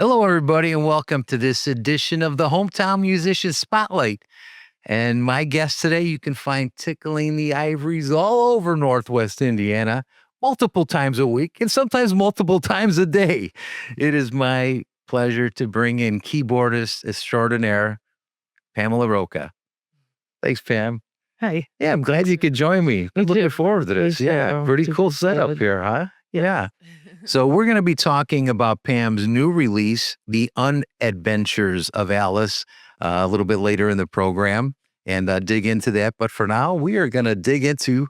Hello, everybody, and welcome to this edition of the Hometown Musician Spotlight. And my guest today, you can find tickling the ivories all over Northwest Indiana, multiple times a week, and sometimes multiple times a day. It is my pleasure to bring in keyboardist extraordinaire, Pamela Rocha. Thanks, Pam. Hi. Yeah, I'm glad you could join me. Me Looking too. forward to this. Me Yeah, too. pretty Super cool setup excited. here, huh? Yeah. So we're going to be talking about Pam's new release, The Unadventures of Alice, a little bit later in the program and dig into that. But for now, we are going to dig into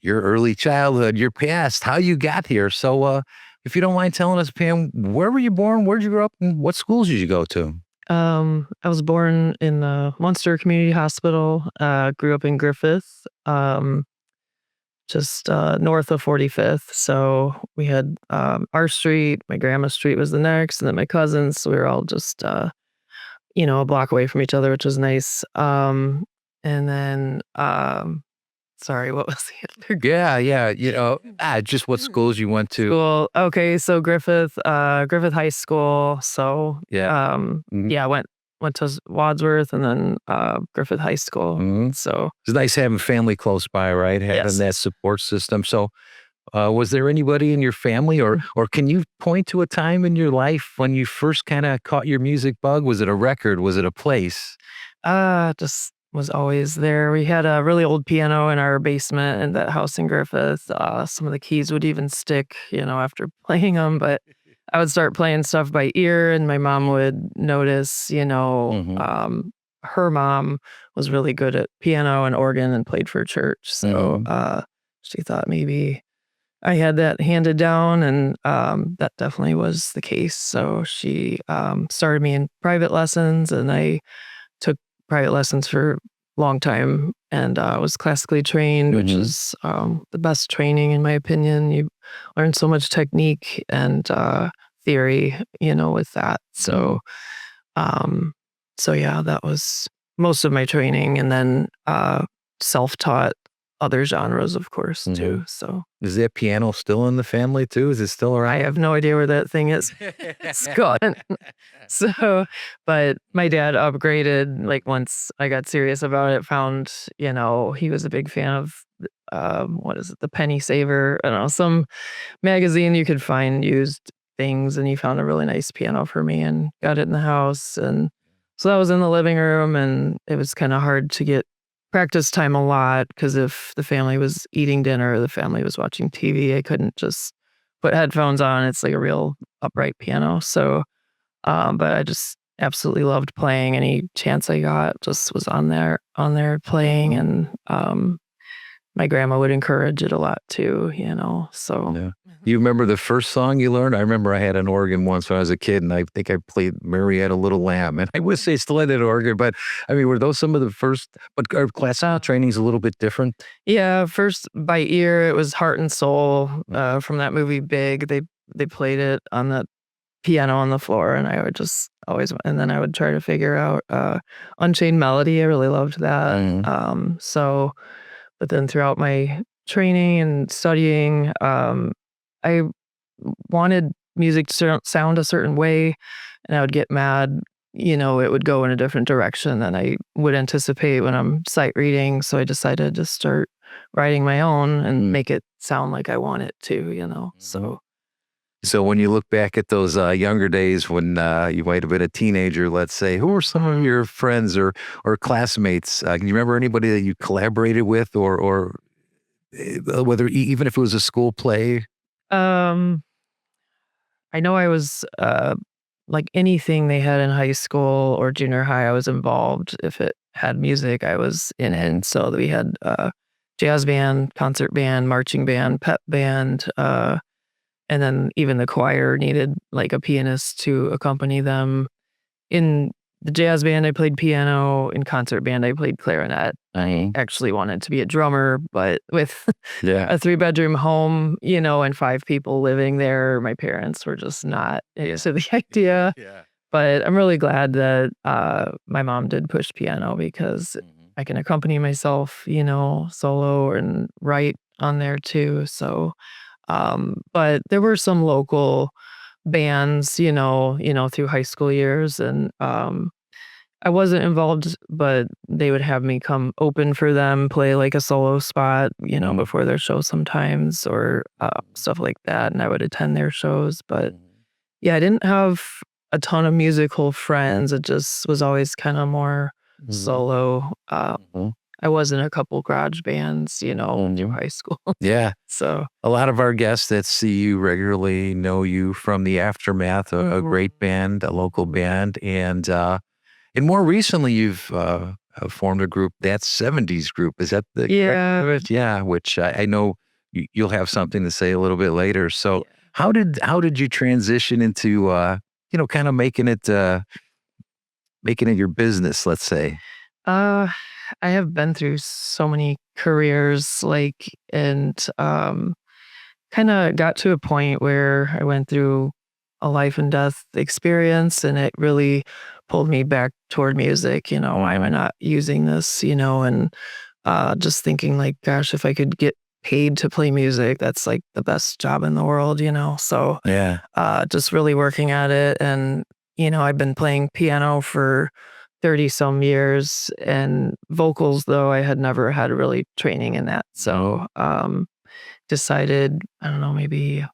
your early childhood, your past, how you got here. So if you don't mind telling us, Pam, where were you born? Where'd you grow up? And what schools did you go to? I was born in the Munster Community Hospital. Grew up in Griffith, just north of 45th. So we had our street. My grandma's street was the next, and then my cousins. So we were all just a block away from each other, which was nice. And then sorry, what was the other Yeah. Just what schools you went to. school? Okay, so Griffith High School. So Yeah. Mhm. yeah, went to Wadsworth and then Griffith High School. Mhm. So It's nice having family close by, right? Having yes. that support system. So, was there anybody in your family, or can you point to a time in your life when you first kind of caught your music bug? Was it a record? Was it a place? Just was always there. We had a really old piano in our basement in that house in Griffith. Some of the keys would even stick, after playing them, but I would start playing stuff by ear and my mom would notice, Hmm. her mom was really good at piano and organ and played for church. So, Hmm. she thought maybe I had that handed down and, that definitely was the case. So she, started me in private lessons and I took private lessons for a long time and was classically trained, which Hmm. is the best training in my opinion. You learn so much technique and theory, with that. So, um, so yeah, that was most of my training, and then self-taught other genres, of course, Hmm. too. So Is that piano still in the family too? Is it still I around? have no idea where that thing is. It's gone. So, but my dad upgraded, like, once I got serious about it, found, he was a big fan of, what is it? The Penny Saver. I don't know, some magazine you could find used things, and he found a really nice piano for me and got it in the house, and so that was in the living room, and it was kinda hard to get practice time a lot because if the family was eating dinner or the family was watching TV, I couldn't just put headphones on. It's like a real upright piano, so but I just absolutely loved playing. Any chance I got, just was on there playing, and, my grandma would encourage it a lot too, so Yeah. Do you remember the first song you learned? I remember I had an organ once when I was a kid, and I think I played Marietta Little Lamb, and I wish they still had an organ, but, I mean, were those some of the first but our classical training's a little bit different? Yeah, first by ear, it was Heart and Soul, from that movie Big. They played it on the piano on the floor, and I would just always and then I would try to figure out, Unchained Melody. I really loved that. Mhm. But then throughout my training and studying, I wanted music to sound a certain way, and I would get mad, it would go in a different direction than I would anticipate when I'm sight reading, so I decided to start writing my own and make it sound like I want it to, Mhm. so So when you look back at those, younger days when, you might have been a teenager, let's say, who were some of your friends or classmates? Can you remember anybody that you collaborated with or whether even if it was a school play? Um, I know I was, like anything they had in high school or junior high, I was involved. If it had music, I was in it. And so we had jazz band, concert band, marching band, pep band, and then even the choir needed like a pianist to accompany them. In the jazz band, I played piano. In concert band, I played clarinet. I Mhm. actually wanted to be a drummer, but with Yeah. a three-bedroom home, and 5 people living there, my parents were just not Yeah. into the idea. Yeah. But I'm really glad that, my mom did push piano because Mhm. I can accompany myself, solo and write on there too. So, but there were some local bands, through high school years, and I wasn't involved, but they would have me come open for them, play like a solo spot, before their show sometimes, or stuff like that, and I would attend their shows. But yeah, I didn't have a ton of musical friends. It just was always kind of more solo. I was in a couple garage bands, through high school. Yeah. So A lot of our guests that see you regularly know you from the Aftermath, a great band, a local band. And more recently, you've formed a group, that 70s group. Is that the correct of it? Yeah, which I know you'll have something to say a little bit later. So how did you transition into, kind of making it your business, let's say? Uh, I have been through so many careers, and kind of got to a point where I went through a life and death experience, and it really pulled me back toward music. Why am I not using this? And just thinking like, gosh, if I could get paid to play music, that's like the best job in the world. So Yeah. just really working at it, and I've been playing piano for 30 some years, and vocals, though I had never had really training in that. So decided, I don't know, maybe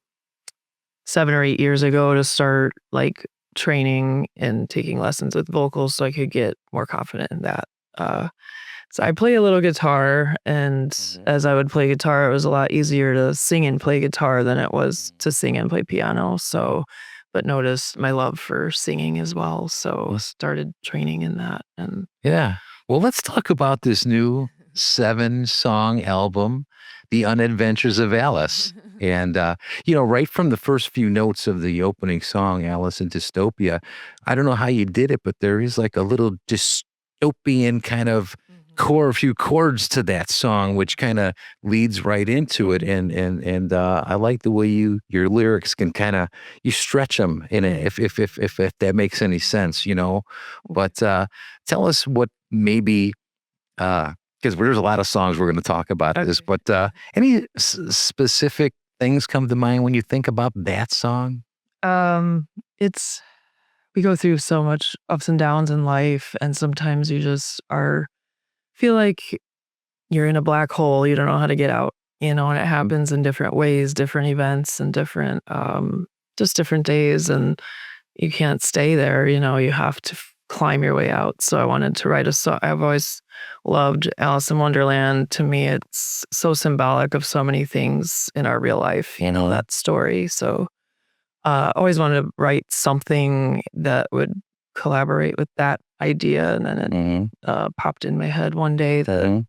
7 or 8 years ago, to start like training and taking lessons with vocals so I could get more confident in that. So I play a little guitar, and as I would play guitar, it was a lot easier to sing and play guitar than it was to sing and play piano. So, but noticed my love for singing as well. So started training in that. And Yeah. Well, let's talk about this new 7-song album, The Unadventures of Alice. And, right from the first few notes of the opening song, Alice in Dystopia, I don't know how you did it, but there is like a little dystopian kind of few chords to that song, which kind of leads right into it. And I like the way your lyrics can kind of, you stretch them in it, if that makes any sense, But tell us what maybe, because there's a lot of songs we're going to talk about this, but any specific things come to mind when you think about that song? it's we go through so much ups and downs in life, and sometimes you just feel like you're in a black hole. You don't know how to get out, and it happens in different ways, different events, and different, just different days. And you can't stay there, you have to climb your way out. So I wanted to write a song. I've always loved Alice in Wonderland. To me, it's so symbolic of so many things in our real life, that story. So always wanted to write something that would collaborate with that idea. And then it popped in my head one day that,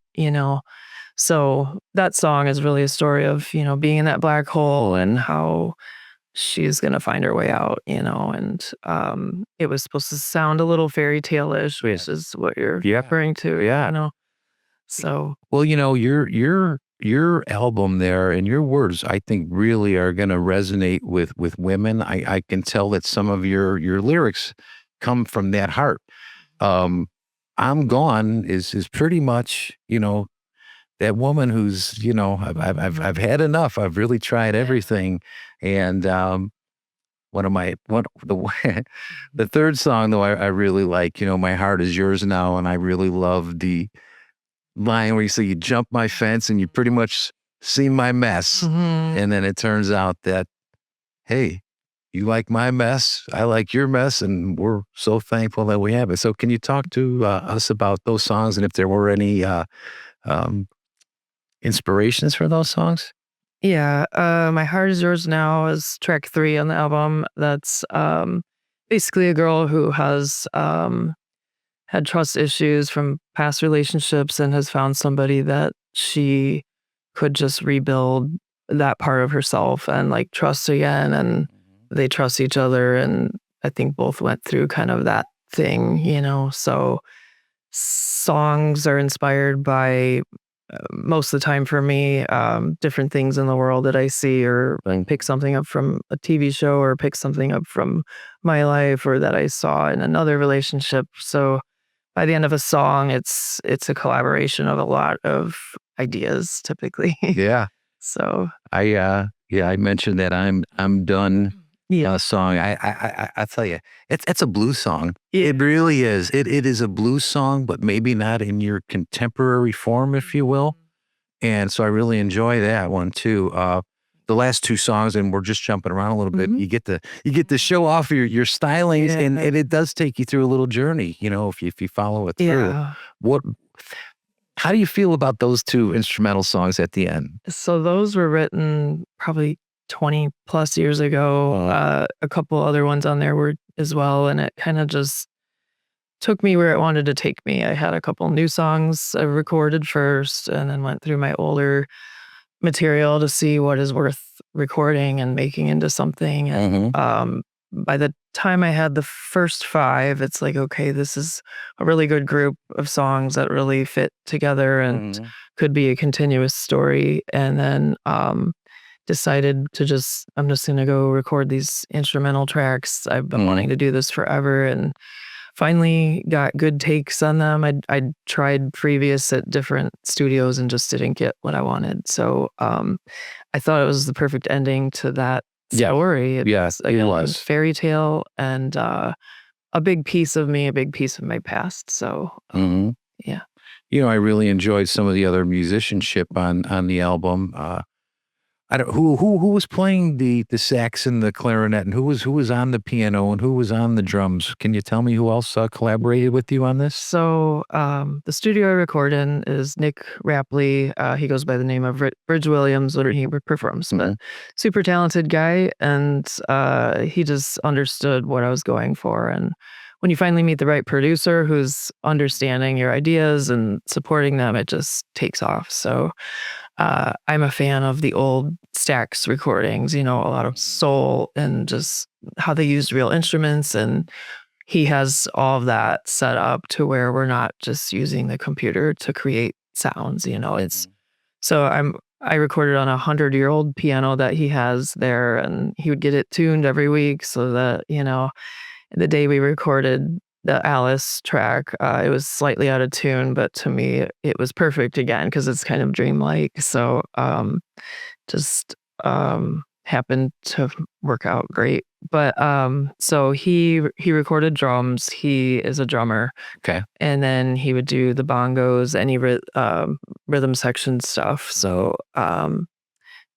so that song is really a story of, being in that black hole and how she's going to find her way out, and it was supposed to sound a little fairy tale-ish, which is what you're referring to. So, Well, your album there and your words, I think, really are going to resonate with women. I can tell that some of your lyrics come from that heart. I'm Gone is pretty much, that woman who's, I've had enough. I've really tried everything. And the the third song, though, I really like, My Heart Is Yours Now. And I really love the line where you say, you jump my fence and you pretty much seen my mess. And then it turns out that, hey, you like my mess, I like your mess, and we're so thankful that we have it. So can you talk to us about those songs, and if there were any um, inspirations for those songs? yeah, My Heart Is Yours Now is track 3 on the album. That's basically a girl who has had trust issues from past relationships and has found somebody that she could just rebuild that part of herself and like trust again. And they trust each other. And I think both went through kind of that thing, So songs are inspired by, most of the time for me, different things in the world that I see, or I pick something up from a TV show, or pick something up from my life, or that I saw in another relationship. So by the end of a song, it's a collaboration of a lot of ideas typically. Yeah. So I mentioned that I'm done song. I tell you, it's a blues song. Yeah. It really is. It is a blues song, but maybe not in your contemporary form, if you will. And so I really enjoy that one too. The last two songs, and we're just jumping around a little bit. You get to show off your stylings, and it does take you through a little journey. If you follow it through. Yeah. How do you feel about those two instrumental songs at the end? So those were written probably 20 plus years ago. A couple other ones on there were as well, and it kind of just took me where it wanted to take me. I had a couple new songs I recorded first, and then went through my older material to see what is worth recording and making into something. And by the time I had the first 5, it's like, okay, this is a really good group of songs that really fit together and could be a continuous story. And then decided to I'm just going to go record these instrumental tracks. I've been wanting to do this forever, and finally got good takes on them. I'd tried previous at different studios and just didn't get what I wanted. So I thought it was the perfect ending to that story. Yes, it was. Fairy tale and a big piece of me, a big piece of my past. So yeah. I really enjoyed some of the other musicianship on the album. I don't who was playing the sax and the clarinet, and who was on the piano, and who was on the drums. Can you tell me who else collaborated with you on this? So the studio I record in is Nick Rapley. He goes by the name of Bridge Williams when he performs. But super talented guy, and he just understood what I was going for. And when you finally meet the right producer who's understanding your ideas and supporting them, it just takes off. So I'm a fan of the old Stax recordings, a lot of soul and just how they used real instruments. And he has all of that set up to where we're not just using the computer to create sounds, so I recorded on a 100-year-old piano that he has there, and he would get it tuned every week so that, the day we recorded the Alice track, it was slightly out of tune, but to me, it was perfect again because it's kind of dreamlike. So just happened to work out great. But so he recorded drums. He is a drummer. Okay. And then he would do the bongos, any rhythm section stuff. So and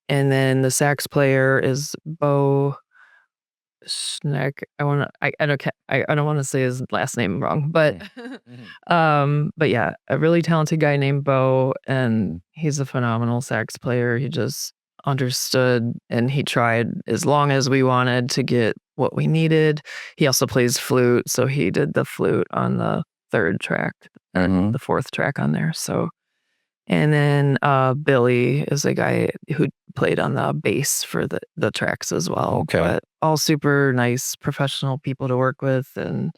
then the sax player is Bo Schneck. I don't want to say his last name wrong, but yeah, a really talented guy named Bo, and he's a phenomenal sax player. He just understood, and he tried as long as we wanted to get what we needed. He also plays flute, so he did the flute on the 3rd track, the 4th track on there. So, and then Billy is a guy who played on the bass for the tracks as well. Okay. But all super nice professional people to work with, and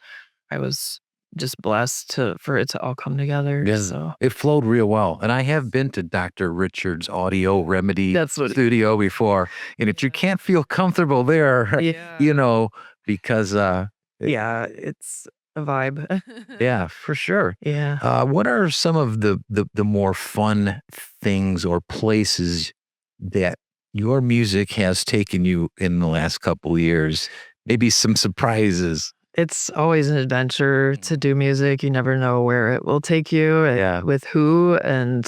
I was just blessed for it to all come together. Yeah. So it flowed real well. And I have been to Dr. Richard's Audio Remedy studio before, and if you can't feel comfortable there, because it's a vibe. Yeah, for sure. Yeah. What are some of the more fun things or places that your music has taken you in the last couple of years? Maybe some surprises. It's always an adventure to do music. You never know where it will take you and with who. And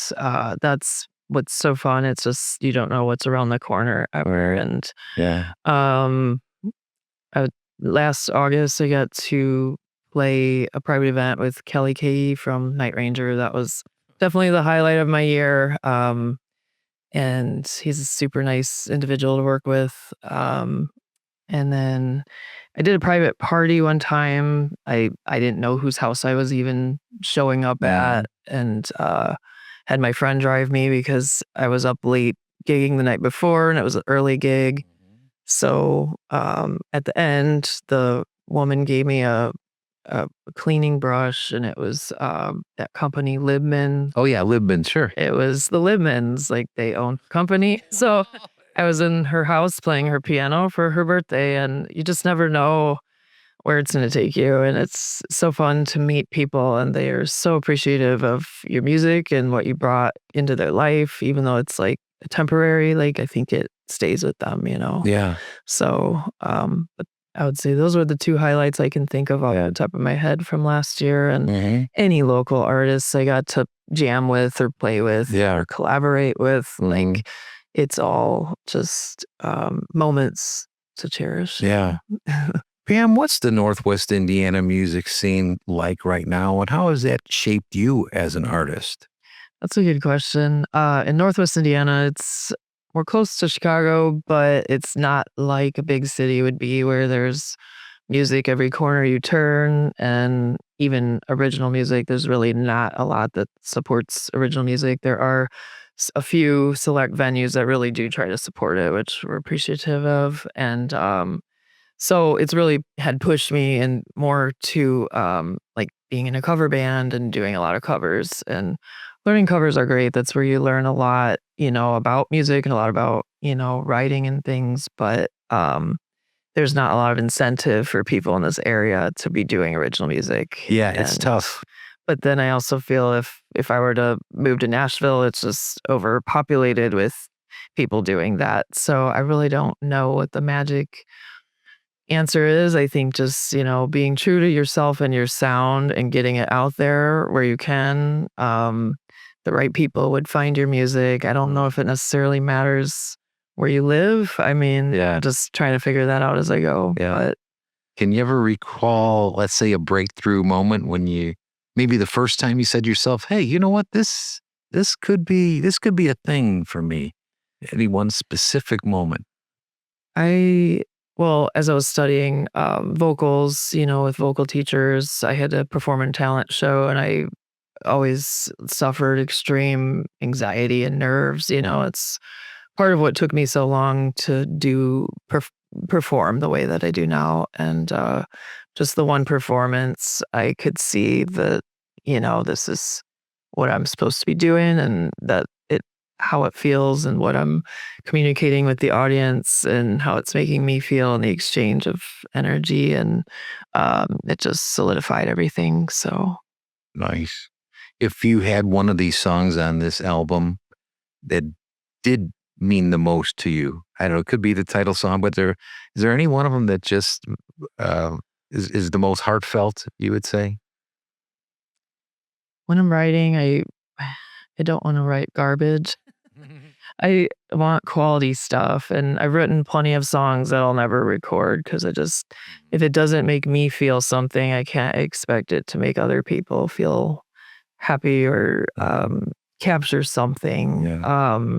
that's what's so fun. It's just, you don't know what's around the corner ever. And last August, I got to play a private event with Kelly Kay from Night Ranger. That was definitely the highlight of my year. And he's a super nice individual to work with. And then I did a private party one time. I didn't know whose house I was even showing up at, and had my friend drive me because I was up late gigging the night before, and it was an early gig. So at the end, the woman gave me a cleaning brush, and it was that company Libman. Oh yeah, Libman, sure. It was the Libmans, like they own the company. So I was in her house playing her piano for her birthday, and you just never know where it's going to take you. And it's so fun to meet people, and they are so appreciative of your music and what you brought into their life, even though it's like temporary. Like I think it stays with them, Yeah. So, but I would say those were the two highlights I can think of off the top of my head from last year. And any local artists I got to jam with or play with or collaborate with, like it's all just moments to cherish. Yeah. Pam, what's the Northwest Indiana music scene like right now, and how has that shaped you as an artist? That's a good question. In Northwest Indiana, we're close to Chicago, but it's not like a big city would be where there's music every corner you turn, and even original music. There's really not a lot that supports original music. There are a few select venues that really do try to support it, which we're appreciative of. And so it's really had pushed me and more to like being in a cover band and doing a lot of covers. And learning covers are great. That's where you learn a lot, about music and a lot about, writing and things. But there's not a lot of incentive for people in this area to be doing original music. Yeah, it's tough. But then I also feel if I were to move to Nashville, it's just overpopulated with people doing that. So I really don't know what the magic answer is. I think just, being true to yourself and your sound and getting it out there where you can. The right people would find your music. I don't know if it necessarily matters where you live. I mean, just trying to figure that out as I go. Yeah. But Can you ever recall, let's say, a breakthrough moment when maybe the first time you said to yourself, "Hey, you know what? This could be a thing for me." Any one specific moment? Well, as I was studying vocals, with vocal teachers, I had to perform in talent show, and I always suffered extreme anxiety and nerves. It's part of what took me so long to perform the way that I do now. And just the one performance, I could see that, this is what I'm supposed to be doing, and that how it feels and what I'm communicating with the audience and how it's making me feel in the exchange of energy. And it just solidified everything. So Nice. If you had one of these songs on this album that did mean the most to you, I don't know, it could be the title song, but is there any one of them that just is the most heartfelt, you would say? when I'm writing, I don't want to write garbage. I want quality stuff, and I've written plenty of songs that I'll never record because if it doesn't make me feel something, I can't expect it to make other people feel happy or capture something. Yeah.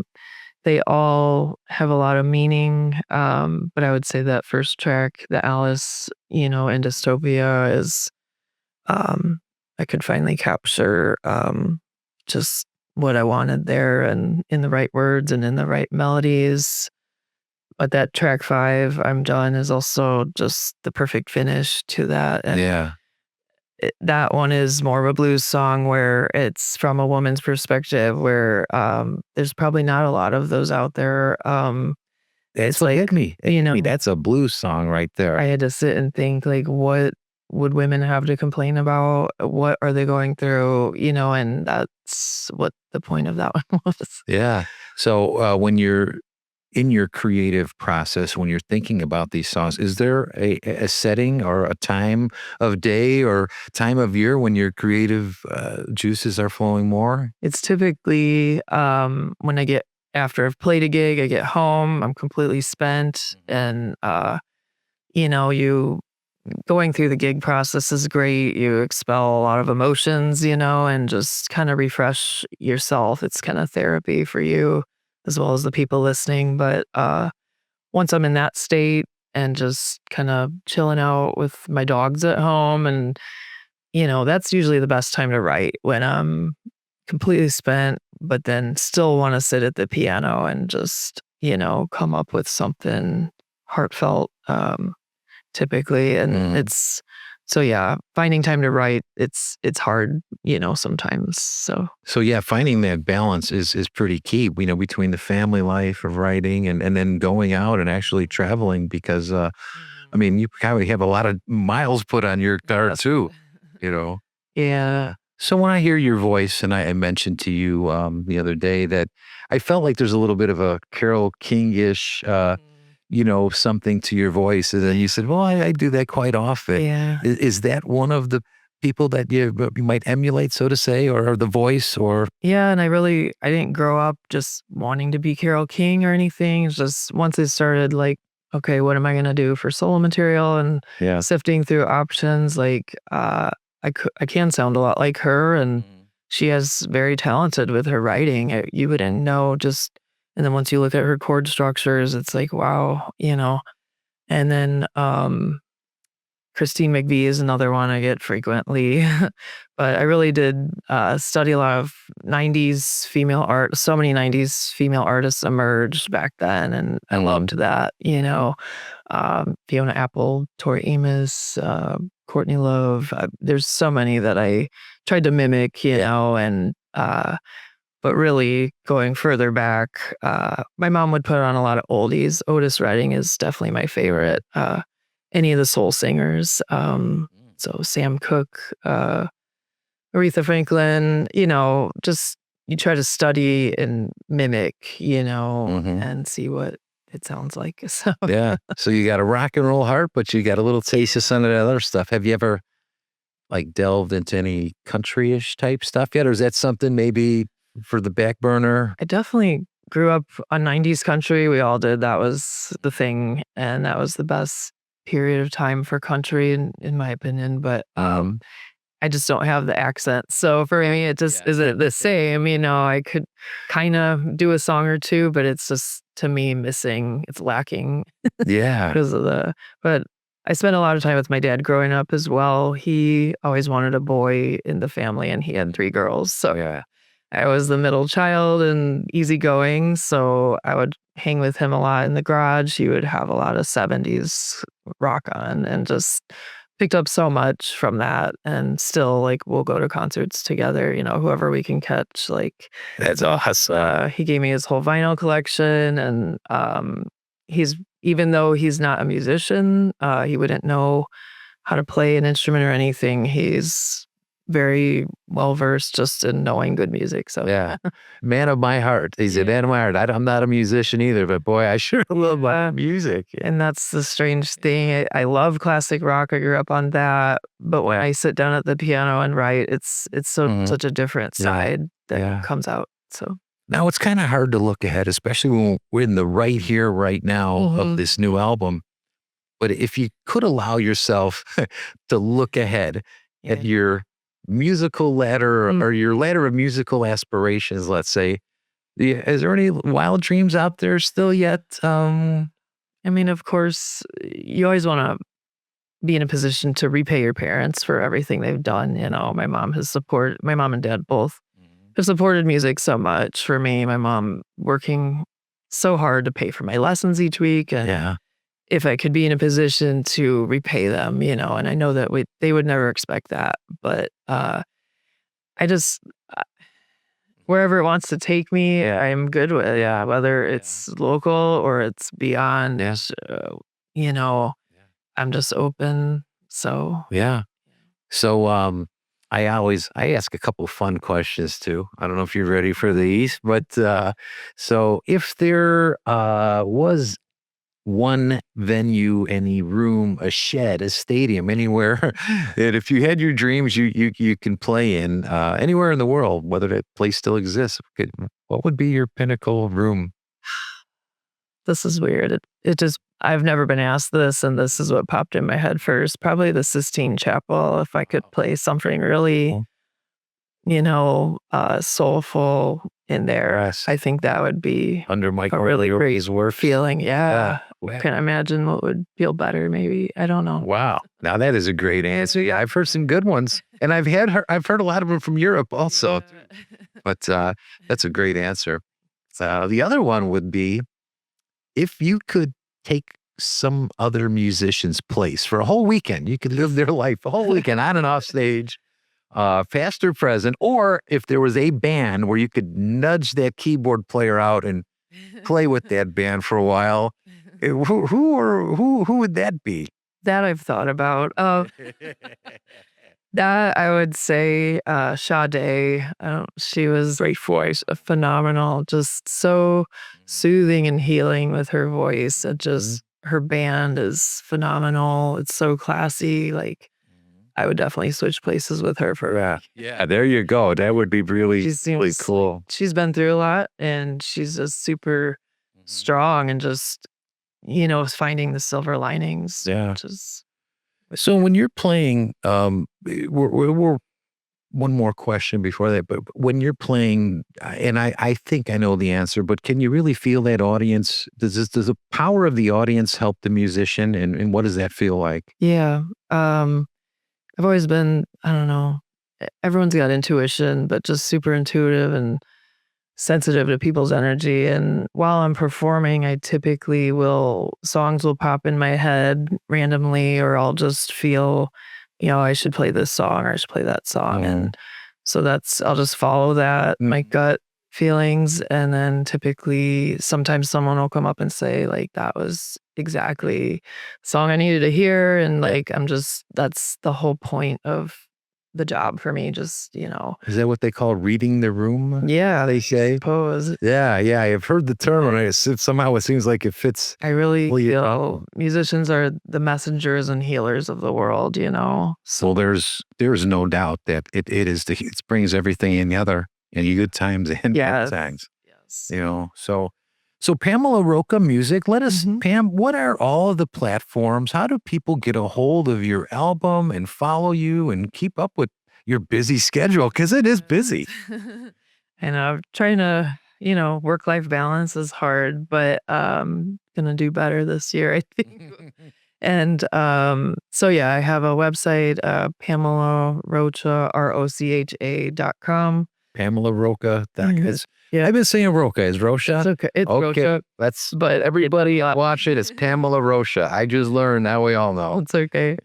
They all have a lot of meaning, but I would say that first track, the Alice, in Dystopia is, I could finally capture just what I wanted there and in the right words and in the right melodies. But that track 5, I'm Done, is also just the perfect finish to that. And Yeah. that one is more of a blues song where it's from a woman's perspective, where there's probably not a lot of those out there. That's It's like, hit me. That's a blues song right there. I had to sit and think, like, what would women have to complain about? What are they going through? And that's what the point of that one was. Yeah. So when you're in your creative process, when you're thinking about these songs, is there a setting or a time of day or time of year when your creative juices are flowing more? It's typically when after I've played a gig, I get home, I'm completely spent, and you going through the gig process is great. You expel a lot of emotions, and just kind of refresh yourself. It's kind of therapy for you as well as the people listening. But once I'm in that state and just kind of chilling out with my dogs at home, and that's usually the best time to write, when I'm completely spent, but then still want to sit at the piano and just, come up with something heartfelt. Typically. And so finding time to write, it's hard, sometimes. So yeah, finding that balance is pretty key, between the family life of writing and then going out and actually traveling, because I mean, you probably have a lot of miles put on your car too, Yeah. So when I hear your voice, and I mentioned to you the other day that I felt like there's a little bit of a Carole King-ish, something to your voice, and then you said, "Well, I do that quite often." Yeah. Is that one of the people that you might emulate, so to say, or the voice, or Yeah, and I didn't grow up just wanting to be Carole King or anything. It's just once I started like, okay, what am I gonna do for solo material and yeah, sifting through options, like I can sound a lot like her and she has very talented with her writing. You wouldn't know just and then once you look at her chord structures, it's like, wow. And then Christine McVie is another one I get frequently, but I really did, study a lot of '90s female art. So many '90s female artists emerged back then, and I loved that. Fiona Apple, Tori Amos, Courtney Love. There's so many that I tried to mimic, and, but really going further back, my mom would put on a lot of oldies. Otis Redding is definitely my favorite. Any of the soul singers. So Sam Cooke, Aretha Franklin, just you try to study and mimic, hmm and see what it sounds like. So yeah. So you got a rock and roll heart, but you got a little taste of some of that other stuff. Have you ever like delved into any country-ish type stuff yet, or is that something maybe for the back burner? I definitely grew up on '90s country. We all did. That was the thing, and that was the best period of time for country, in my opinion. But I just don't have the accent. So for me, it just isn't the same. I could kind of do a song or two, but it's just to me missing. It's lacking Yeah. because of but I spent a lot of time with my dad growing up as well. He always wanted a boy in the family and he had three girls. So Yeah. I was the middle child and easygoing. So I would hang with him a lot in the garage. He would have a lot of '70s rock on and just picked up so much from that. And still, like, we'll go to concerts together, whoever we can catch. Like, That's awesome. he gave me his whole vinyl collection. And he's, even though he's not a musician, he wouldn't know how to play an instrument or anything. He's very well versed just in knowing good music. So Yeah. Man of my heart. He's a man of my heart. I'm not a musician either, but boy, I sure love my music. and that's the strange thing. I love classic rock. I grew up on that, but when I sit down at the piano and write, it's such a different Yeah. side that Yeah. comes out. So Now it's kind of hard to look ahead, especially when we're in the right here, right now of this new album. But if you could allow yourself to look ahead at yeah. your musical ladder Mm. or your ladder of musical aspirations, let's say, is there any wild dreams out there still yet? I mean, of course, you always want to be in a position to repay your parents for everything they've done. My mom and dad both have supported music so much for me. My mom working so hard to pay for my lessons each week. And Yeah. if I could be in a position to repay them, and I know that they would never expect that, but I just, uh, wherever it wants to take me, I'm good with, yeah, whether it's local or it's beyond, Yeah. you know, I'm just open. So, Yeah. So I ask a couple fun questions too. I don't know if you're ready for these, but so if there was one venue, any room, a shed, a stadium, anywhere that if you had your dreams you can play in anywhere in the world, whether that place still exists, what would be your pinnacle room? this is weird. It just, I've never been asked this, and this is what popped in my head first. Probably the Sistine Chapel, if I could play something really, Cool. soulful in there. Yes. I think that would be Under a Michael really great Rio's work. feeling. Yeah. Wow. Can imagine what would feel better, maybe. I don't know. Wow. Now that is a great answer. Yeah, I've heard some good ones. And I've heard a lot of them from Europe also. But that's a great answer. The other one would be if you could take some other musician's place for a whole weekend, you could live their life a whole weekend on and off stage, past or present, or if there was a band where you could nudge that keyboard player out and play with that band for a while, who would that be? That I've thought about. That I would say, Sade. She was great voice, phenomenal, just so soothing and healing with her voice. It Mhm. just her band is phenomenal. It's so classy. Like I would definitely switch places with her for. Yeah. Yeah. There you go. That would be really, She really seems like cool. she's been through a lot, and she's just super Mhm. strong and just finding the silver linings, Yeah. which is So when you're playing, we're one more question before that, but when you're playing, and I think I know the answer, but can you really feel that audience? Does the power of the audience help the musician, and what does that feel like? yeah. I've always been, I don't know, everyone's got intuition, but just super intuitive and sensitive to people's energy. And while I'm performing, I typically songs will pop in my head randomly, or I'll just feel, I should play this song or I should play that song. Mhm. And so I'll just follow that, my Mhm. gut feelings. And then typically sometimes someone will come up and say, like, that was exactly the song I needed to hear. And Yeah. like, that's the whole point of the job for me. Just. Is that what they call reading the room? Yeah, They I say. suppose. Yeah, yeah. I've heard the term, and somehow it seems like it fits. I really Well, feel musicians are the messengers and healers of the world. so there's no doubt that it is it brings everything together in good times and bad Yes. times. Yes. So Pamela Rocha Music, let us, Mhm. Pam, what are all of the platforms? How do people get a hold of your album and follow you and keep up with your busy schedule? Because it is busy. And I'm trying to, work-life balance is hard, but gonna do better this year, I think. And so yeah, I have a website, Pamela Rocha, ROCHA.com. Pamela Rocha. Mhm. Yeah, I've been saying Rocha. Is it's Rocha? okay. It's Okay. Rocha, That's but everybody watch it. It's Pamela Rocha. I just learned. Now we all know. it's okay.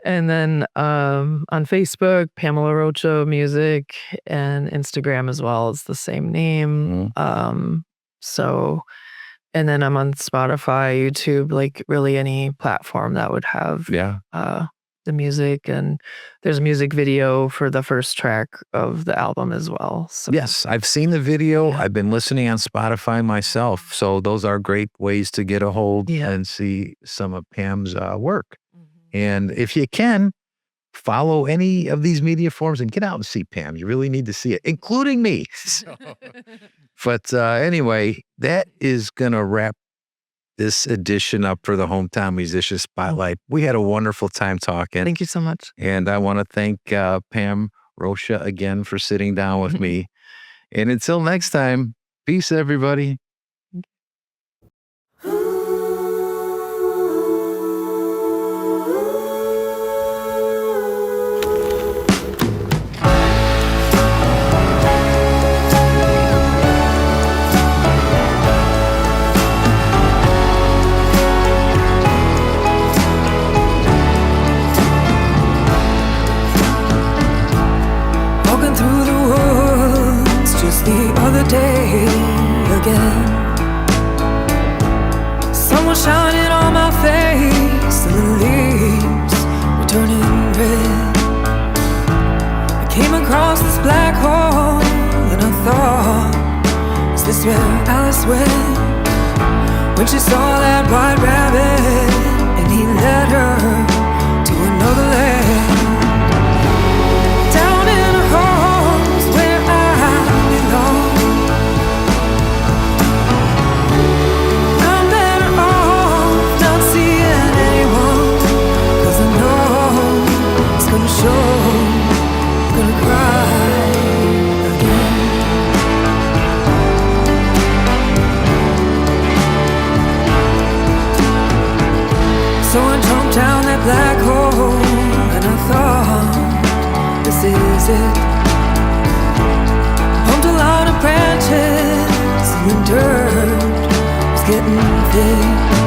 And then on Facebook, Pamela Rocha Music, and Instagram as well. It's the same name. Mhm. So, and then I'm on Spotify, YouTube, like really any platform that would have Yeah. the music. And there's a music video for the first track of the album as well. So, Yes, I've seen the video. yeah. I've been listening on Spotify myself. So those are great ways to get a hold Yeah. and see some of Pam's work. Mhm. And if you can, follow any of these media forms and get out and see Pam. You really need to see it, including me. But anyway, that is going to wrap this edition up for the Hometown Musician Spotlight. We had a wonderful time talking. Thank you so much. And I want to thank Pam Rocha again for sitting down with me. And until next time, peace, everybody. Walking through the woods just the other day again. Sun was shining on my face and the leaves were turning red. I came across this black hole and I thought, is this where Alice went? When she saw that white rabbit and he led her to another land. Down in a hole's where I belong. I'm better off not seeing anyone, 'cause I know it's gonna show, I'm gonna cry again. So I jumped down that black hole and I thought, this is it. Pumped a lot of branches and the dirt was getting thick.